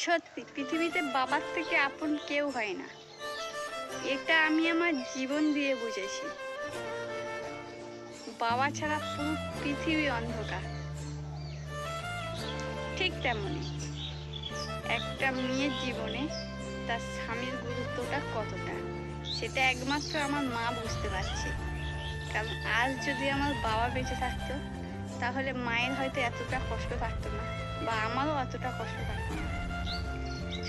সত্যি পৃথিবীতে বাবার থেকে আপন কেউ হয় না। এটা আমি আমার জীবন দিয়ে বুঝেছি। বাবা ছাড়া পুরো পৃথিবী অন্ধকার। ঠিক তেমনি একটা মেয়ের জীবনে তার স্বামীর গুরুত্বটা কতটা, সেটা একমাত্র আমার মা বুঝতে পারছে। কারণ আজ যদি আমার বাবা বেঁচে থাকতো, তাহলে মায়ের হয়তো এতটা কষ্ট থাকতো না, বা আমারও অতটা কষ্ট থাকতো না।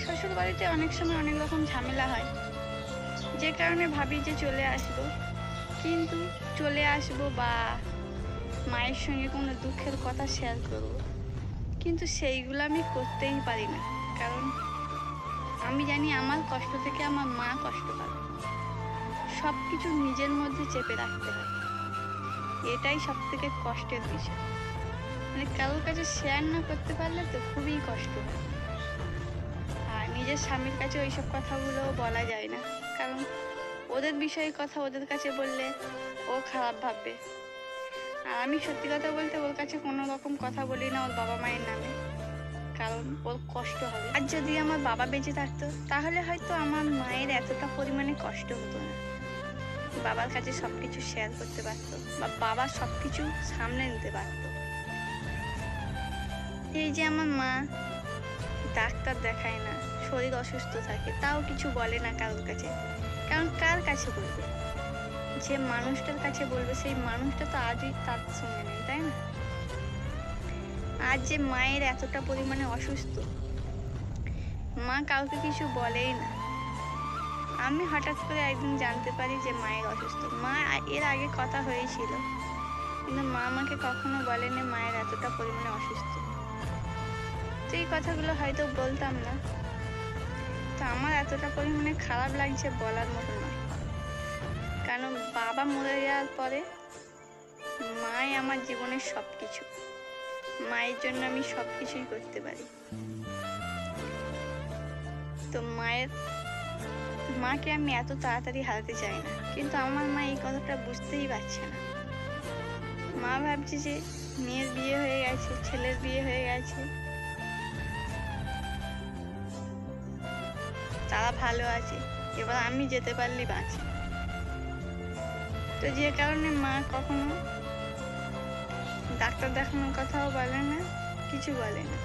শ্বশুর বাড়িতে অনেক সময় অনেক রকম ঝামেলা হয়, যে কারণে ভাবি যে চলে আসবো, কিন্তু চলে আসবো বা মায়ের সঙ্গে কোনো দুঃখের কথা শেয়ার করব, কিন্তু সেইগুলো আমি করতেই পারি না। কারণ আমি জানি আমার কষ্ট থেকে আমার মা কষ্ট পাবে। সব কিছু নিজের মধ্যে চেপে রাখতে হয়, এটাই সব থেকে কষ্টের বিষয়। মানে কারোর কাছে শেয়ার না করতে পারলে তো খুবই কষ্ট হয়। আর নিজের স্বামীর কাছে ওইসব কথাগুলো বলা যায় না, কারণ ওদের বিষয়ে কথা ওদের কাছে বললে ও খারাপ ভাববে। আর আমি সত্যি কথা বলতে ওর কাছে কোনো রকম কথা বলি না ওর বাবা মায়ের নামে, কারণ ওর কষ্ট হবে। আর যদি আমার বাবা বেঁচে থাকতো, তাহলে হয়তো আমার মায়ের এতটা পরিমাণে কষ্ট হতো না। বাবার কাছে সব কিছু শেয়ার করতে পারতো, বা বাবা সব কিছু সামলে নিতে পারতো। এই যে আমার মা ডাক্তার দেখায় না, শরীর অসুস্থ থাকে, তাও কিছু বলে না কারোর কাছে। কারণ কার কাছে বলবে? যে মানুষটার কাছে বলবে, সেই মানুষটা তো আজই তার সঙ্গে নেই, তাই না? আজ যে মায়ের এতটা পরিমাণে অসুস্থ, মা কাউকে কিছু বলেই না। আমি হঠাৎ করে একদিন জানতে পারি যে মায়ের অসুস্থ। মা এর আগে কথা হয়েছিল, কিন্তু মা আমাকে কখনো বলেনি মায়ের এতটা পরিমাণে অসুস্থ। তো এই কথাগুলো হয়তো বলতাম না, তো আমার এতটা পরিমাণে খারাপ লাগছে বলার মতো না। কারণ বাবা মরে যাওয়ার পরে মাই আমার জীবনের সব কিছু। মায়ের জন্য আমি সব কিছুই করতে পারি। তো মাকে আমি এত তাড়াতাড়ি হারাতে চাই না, কিন্তু আমার মা এই কথাটা বুঝতেই পারছে না। মা ভাবছে যে মেয়ের বিয়ে হয়ে গেছে, ছেলের বিয়ে হয়ে গেছে, তারা ভালো আছে, এবার আমি যেতে পারলি বাঁচি। তো যে কারণে মা কখনো ডাক্তার দেখানোর কথাও বলে না, কিছু বলে না।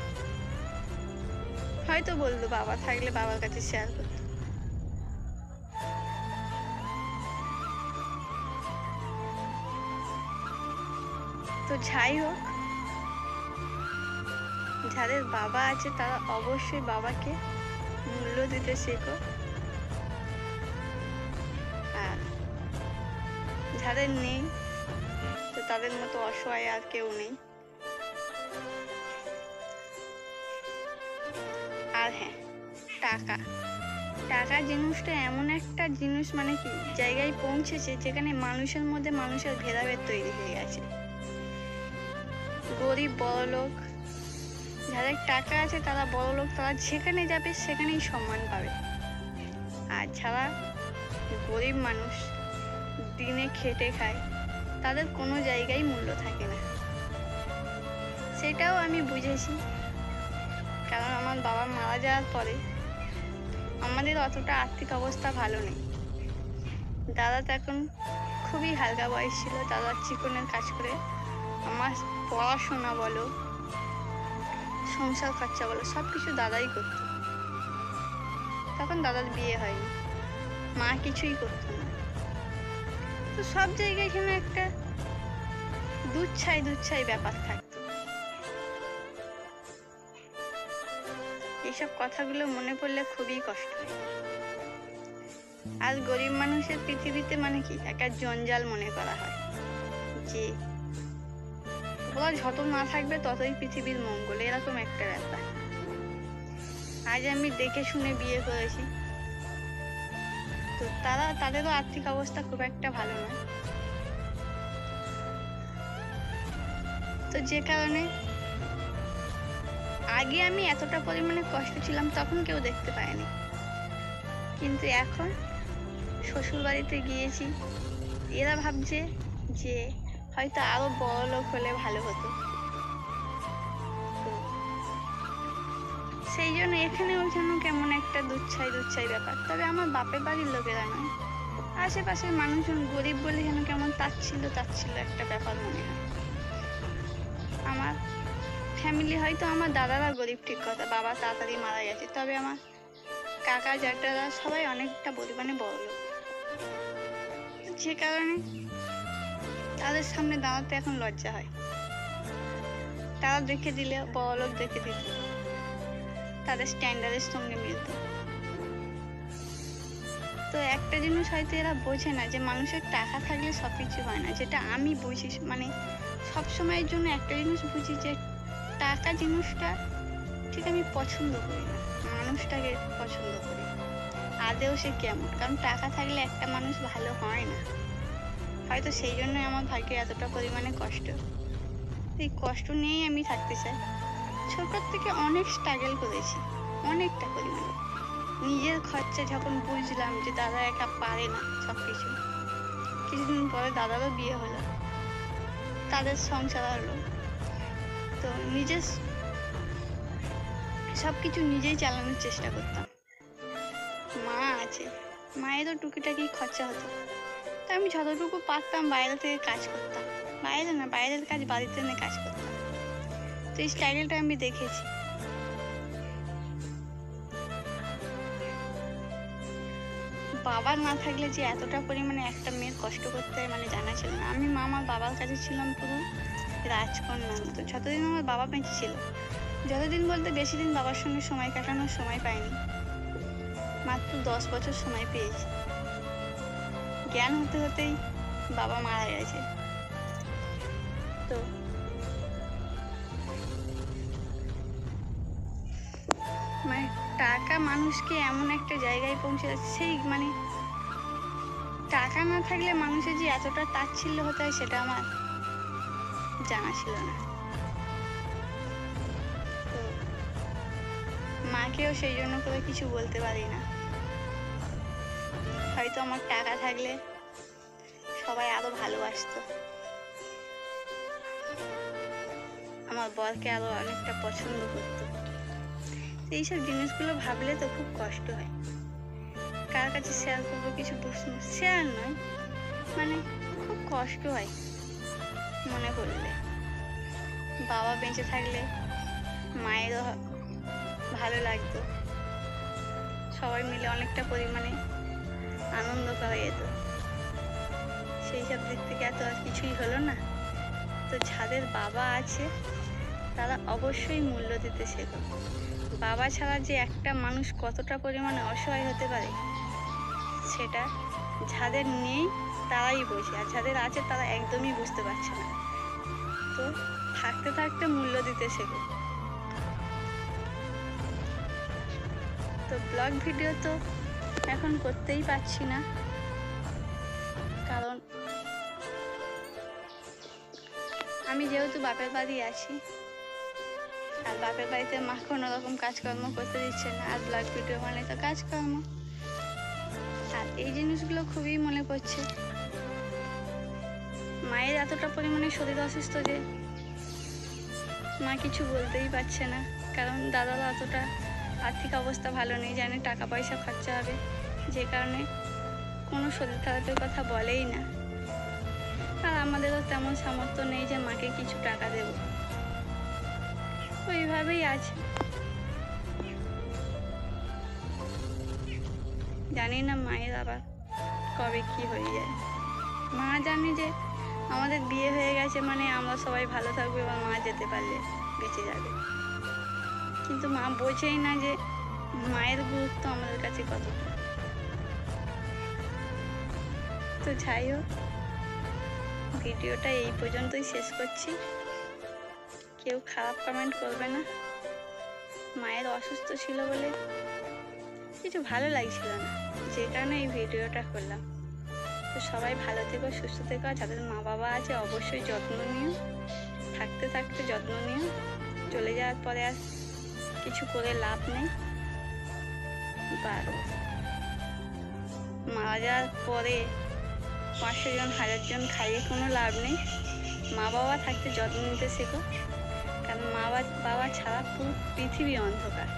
হয়তো বলতো বাবা থাকলে বাবার কাছে শেয়ার করতো। তো যাই হোক, যাদের বাবা আছে তারা অবশ্যই বাবাকে মূল্য দিতে শেখো। আর যাদের নেই, তো তাদের মতো অসহায় আর কেউ নেই। আর হ্যাঁ, টাকা টাকা জিনিসটা এমন একটা জিনিস, মানে কি জায়গায় পৌঁছেছে যেখানে মানুষের মধ্যে মানুষের ভেদাভেদ তৈরি হয়ে গেছে। গরিব বড়লোক, যাদের টাকা আছে তারা বড়লোক, তারা যেখানে যাবে সেখানেই সম্মান পাবে। আর যারা গরিব মানুষ, দিনে খেটে খায়, তাদের কোনো জায়গায় মূল্য থাকে না। সেটাও আমি বুঝেছি, কারণ আমার বাবা মারা যাওয়ার পরে আমাদের অতটা আর্থিক অবস্থা ভালো নেই। দাদা তখন খুবই হালকা বয়স ছিল, দাদা চিকনের কাজ করে আমার পড়াশোনা বলো, সংসার খরচা বলো, সব কিছু দাদাই করতো। তখন দাদার বিয়ে হয়নি, মা কিছুই করতো না। তো সব জায়গায় যেন একটা দুচ্ছাই ব্যাপার থাকতো। এইসব কথাগুলো মনে পড়লে খুবই কষ্ট হয়। আর গরিব মানুষের পৃথিবীতে মানে কি একটা জঞ্জাল মনে করা হয়, যে ওরা যত না থাকবে ততই পৃথিবীর মঙ্গল, এরকম একটা ব্যাপার। আজ আমি দেখে শুনে বিয়ে করেছি, তো তাদেরও আর্থিক অবস্থা খুব একটা ভালো নয়। তো যে কারণে আগে আমি এতটা পরিমাণে কষ্ট ছিলাম, তখন কেউ দেখতে পায়নি। কিন্তু এখন শ্বশুর বাড়িতে গিয়েছি, এরা ভাবছে যে হয়তো আরো বড় লোক হলে ভালো হতো। তো সেই জন্য এখানেও যেন কেমন একটা দুচ্ছাই ব্যাপার। তবে আমার বাপের বাড়ির লোকেরা নয়, আশেপাশের মানুষজন গরিব বলে যেন কেমন তাচ্ছিল্য একটা ব্যাপার মনে হয়। আমার ফ্যামিলি হয়তো আমার দাদারা গরিব ঠিক কথা, বাবা তাড়াতাড়ি মারা গেছে, তবে আমার কাকা জ্যাঠারা সবাই অনেকটা পরিমাণে বড় লোক, যে কারণে তাদের সামনে দাঁড়াতে এখন লজ্জা হয়। তারা দেখে দিলে, বড় লোক দেখে দিলে তাদের স্ট্যান্ডার্ডের সঙ্গে মিলত। তো একটা জিনিস হয়তো এরা বোঝে না যে মানুষের টাকা থাকলে সব কিছু হয় না, যেটা আমি বুঝি। মানে সব সময়ের জন্য একটা জিনিস বুঝি যে টাকা জিনিসটা ঠিক আমি পছন্দ করি না, মানুষটাকে পছন্দ করি আদেও সে কেমন। কারণ টাকা থাকলে একটা মানুষ ভালো হয় না, হয়তো সেই জন্যই আমার ভাগ্যে এতটা পরিমাণে কষ্ট। এই কষ্ট নিয়েই আমি থাকতে চাই। ছোটোর থেকে অনেক স্ট্রাগল করেছি, অনেকটা পরিমাণে। নিজের খরচা যখন বুঝলাম যে দাদা একা পারে না সব কিছু, কিছুদিন পরে দাদারও বিয়ে হলো, তাদের সংসার হলো, তো নিজের সব কিছু নিজেই চালানোর চেষ্টা করতাম। মা আছে, মায়েরও টুকিটাকি খরচা হতো, তা আমি যতটুকু পারতাম বাইরে থেকে কাজ করতাম। বাইরে না, বাইরের কাজ বাড়িতে এনে কাজ করতাম। তো এই স্ট্রাগলটা আমি দেখেছি। বাবা না থাকলে যে এতটা পরিমাণে একটা মেয়ের কষ্ট করতে হয় মানে জানা ছিল না। আমি আমার বাবার কাছে ছিলাম পুরো রাজকন্যা মতো যতদিন আমার বাবা বেঁচে ছিল। যতদিন বলতে বেশি দিন বাবার সঙ্গে সময় কাটানোর সময় পাইনি, মাত্র 10 বছর সময় পেয়েছি। জ্ঞান হতে হতেই বাবা মারা গেছে। তো মানে টাকা মানুষকে এমন একটা জায়গায় পৌঁছে যাচ্ছে, সেই মানে টাকা না থাকলে মানুষের যে এতটা তাচ্ছিল্য হতে হয় সেটা আমার জানা ছিল না। তো মাকেও সেই জন্য করে কিছু বলতে পারি না। হয়তো আমার টাকা থাকলে সবাই আরো ভালোবাসতো, আমার বরকে আরো অনেকটা পছন্দ করতো। এইসব জিনিসগুলো ভাবলে তো খুব কষ্ট হয়। কার কাছে শেয়ার করবো কিছু প্রশ্ন, শেয়ার নয় মানে খুব কষ্ট হয় মনে করলে। বাবা বেঁচে থাকলে মায়েরও ভালো লাগতো, সবাই মিলে অনেকটা পরিমাণে আনন্দ করা যেত। সেই সব দিক থেকে এত আর কিছুই হলো না। তো যাদের বাবা আছে তারা অবশ্যই মূল্য দিতে শেখো। বাবা ছাড়া যে একটা মানুষ কতটা পরিমাণে অসহায় হতে পারে সেটা যাদের নেই তারাই বোঝে, আর যাদের আছে তারা একদমই বুঝতে পারছে না। তো থাকতে থাকতে মূল্য দিতে শেখো। তো ব্লগ ভিডিও তো এখন করতেই পারছি না, কারণ আমি যেহেতু বাপের বাড়ি আছি, আর বাপের বাড়িতে মা কোনো রকম কাজকর্ম করতে দিচ্ছে না, আর ব্লগ ভিডিও মানে তো কাজকর্ম। আর এই জিনিসগুলো খুবই মনে পড়ছে। মায়ের এতটা পরিমাণে শরীর অসুস্থ যে মা কিছু বলতেই পারছে না, কারণ দাদারও অতটা আর্থিক অবস্থা ভালো নেই, জানে টাকা পয়সা খরচা হবে, যে কারণে কোনো শরীর খারাপের কথা বলেই না। আর আমাদেরও তেমন সামর্থ্য নেই যে মাকে কিছু টাকা দেব, ওইভাবেই আছে। জানি না মায়ের আবার কবে কি হয়ে যায়। মা জানে যে আমাদের বিয়ে হয়ে গেছে মানে আমরা সবাই ভালো থাকবো এবং মা যেতে পারলে বেঁচে যাবে, কিন্তু মা বোঝেই না যে মায়ের গুরুত্ব আমাদের কাছে কতটা। তো যাই হোক, ভিডিওটা এই পর্যন্তই শেষ করছি। কেউ খারাপ কমেন্ট করবে না। মায়ের অসুস্থ ছিল বলে কিছু ভালো লাগছিল না, যে কারণে এই ভিডিওটা করলাম। তো সবাই ভালো থেকো, সুস্থ থেকো। যাদের মা বাবা আছে অবশ্যই যত্ন নিও, থাকতে থাকতে যত্ন নিও। চলে যাওয়ার পরে আর কিছু করে লাভ নেই, বা মারা যাওয়ার পরে 500 জন 1000 জন খাইয়ে কোনো লাভ নেই। মা বাবা থাকতে যত্ন নিতে শেখো, কারণ মা বাবা ছাড়া পুরো পৃথিবী অন্ধকার।